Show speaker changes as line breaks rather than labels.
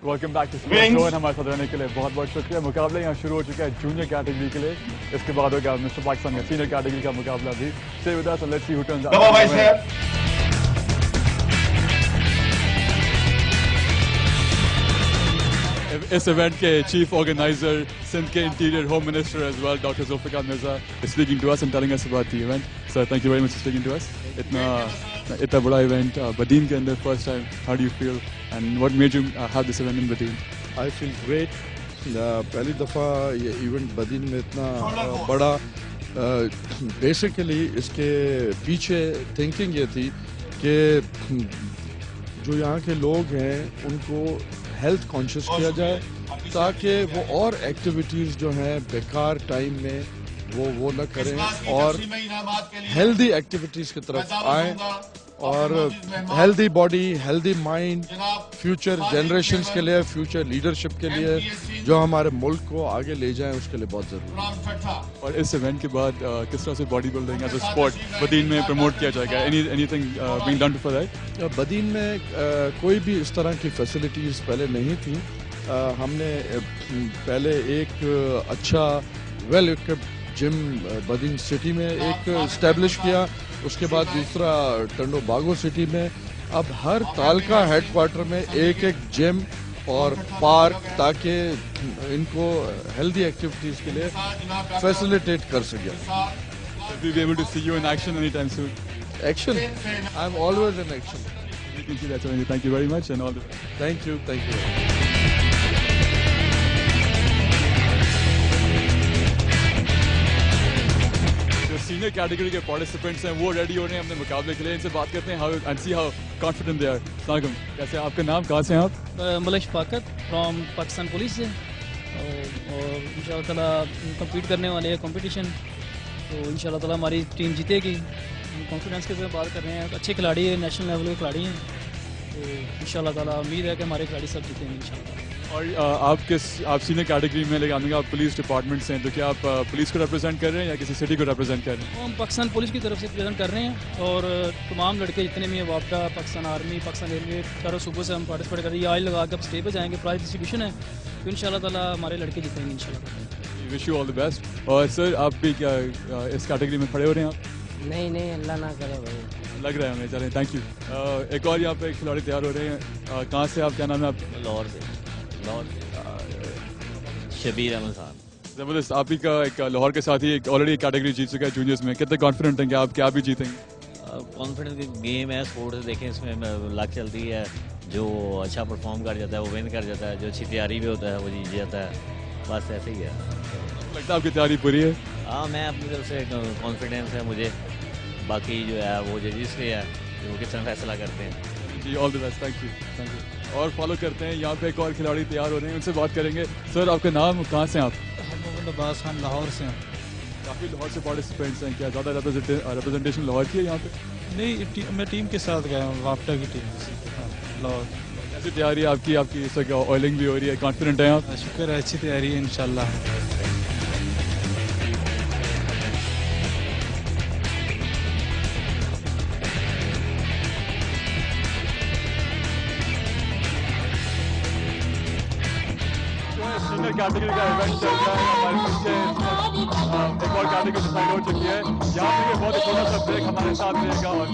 Welcome back to sports. हमारे साथ रहने के लिए बहुत बहुत शुक्रिया। मुकाबला यहाँ शुरू हो चुका है जूनियर कैटेगरी के लिए। इसके बाद होगा मिस्टर पाकिस्तान का सीनियर कैटेगरी का मुकाबला भी। Stay with us and let's see who turns out. इस इवेंट के चीफ ऑर्गेनाइजर, सिंध के interior home minister as well, doctor Zulfiqar Mirza, speaking to us and telling us about the event. Sir, thank you very much for speaking to us. इतना बड़ा event Badin के अंदर first time. How do you feel and what made you have this event in Badin?
I feel great. पहली दफ़ा ये event Badin में इतना बड़ा. बेसिकली इसके पीछे थिंकिंग ये थी कि जो यहाँ के लोग हैं उनको हेल्थ कॉन्शियस किया जाए ताकि वो और एक्टिविटीज़ जो हैं बेकार टाइम में वो न करें और हेल्दी एक्टिविटीज़ की तरफ आएँ और healthy body, healthy mind future generations के लिए, फ्यूचर लीडरशिप के लिए जो हमारे मुल्क को आगे ले जाएं उसके लिए बहुत ज़रूरी है.
और इस इवेंट के बाद किस तरह से body building as a sport Badin में प्रमोट किया जाएगा? Anything being done for that?
Badin में कोई भी इस तरह की फैसिलिटीज़ पहले नहीं थी. हमने पहले एक अच्छा well equipped gym Badin city में एक इस्टेब्लिश किया. उसके बाद दूसरा टंडो बागो सिटी में. अब हर तालका हेडक्वार्टर में एक एक जिम और पार्क ताकि इनको हेल्दी एक्टिविटीज़ के लिए फैसिलिटेट कर सके.
We'll be able to see you in action anytime soon.
Action? I'm always in action.
We can see that. Thank you very much and all the best.
Thank you. Thank you.
Senior category के participants हैं वो ready हो रहे हैं अपने मुकाबले के लिए. इनसे बात करते हैं how and see how confident they are. अस्सलाम वालेकुम. कैसे आपका नाम, कहाँ से हैं आप?
मलक शफाकत फ्रॉम पाकिस्तान पुलिस से. और इंशाल्लाह ताला कम्पीट करने वाले हैं कंपटीशन. तो इंशाल्लाह ताला हमारी टीम जीतेगी. हम कॉन्फिडेंस के साथ बात कर रहे हैं. अच्छे खिलाड़ी हैं, नेशनल लेवल के खिलाड़ी हैं. तो इंशाल्लाह ताला उम्मीद है कि हमारे खिलाड़ी सब जीतेंगे इंशाल्लाह.
और आप सीनियर कैटेगरी में लेकिन आने आप पुलिस डिपार्टमेंट से हैं, तो क्या आप पुलिस को रिप्रेजेंट कर रहे हैं या किसी सिटी को रिप्रेजेंट कर रहे हैं?
हम पाकिस्तान पुलिस की तरफ से रिप्रेजेंट कर रहे हैं और तमाम लड़के जितने भी हैं, वापडा, पाकिस्तान आर्मी, पाकिस्तान रेलवे, चारों सूबों से हम पार्टिसिपेट कर रहे हैं. आज लगा के अब स्टेज पर जाएंगे, प्राइज डिस्ट्रीब्यूशन है. तो इंशाल्लाह ताला हमारे लड़के जीतेंगे इंशाल्लाह.
Wish you all the best. और सर, आप भी क्या इस कैटेगरी में खड़े हो रहे हैं आप?
नहीं, अल्लाह ना करे भाई.
लग रहा है हमें. चलें, थैंक यू. एक और यहाँ पे खिलाड़ी तैयार हो रहे हैं. कहाँ से आप, क्या नाम है आप?
लाहौर से. शबीर अहमद खान.
जबरदस्त. आप ही का एक लाहौर के साथ ही एक ऑलरेडी कैटेगरी जीत चुका है जूनियर्स में. कितने कॉन्फिडेंट हैं कि आप क्या भी जीतेंगे?
कॉन्फिडेंस की गेम है, स्पोर्ट्स देखें, इसमें लक चलती है. जो अच्छा परफॉर्म कर जाता है वो विन कर जाता है, जो अच्छी तैयारी भी होता है वो जीत जाता है. बस ऐसे ही है.
लगता है आपकी तैयारी पूरी है?
हाँ, मैं अपनी तरफ से कॉन्फिडेंस है मुझे. बाकी जो है वो जजेस पे है, वो किस तरह फैसला करते हैं.
जी, all the best. Thank you. और फॉलो करते हैं यहाँ पे एक और खिलाड़ी तैयार हो रहे हैं, उनसे बात करेंगे. सर, आपका नाम, कहाँ से हैं आप?
अब्बास खान, लाहौर से हैं.
काफ़ी लाहौर से पार्टिसिपेंट्स हैं. क्या ज़्यादा रिप्रेजेंटेशन लाहौर की है यहाँ पे?
नहीं, मैं टीम के साथ गया हूँ, वापडा की टीम से. लाहौर.
कैसी तैयारी है आपकी? इस वक्त ऑयलिंग भी हो रही है. कॉन्फिडेंट हैं आप?
शुक्र है, अच्छी तैयारी है इंशाल्लाह.
सीनियर कैटेगरी का इवेंट चल रहा है. हमारे पीछे एक और कैटेगरी डिसाइड हो चुकी है. यहाँ पे बहुत ही छोटा सा ब्रेक हमारे साथ रहेगा और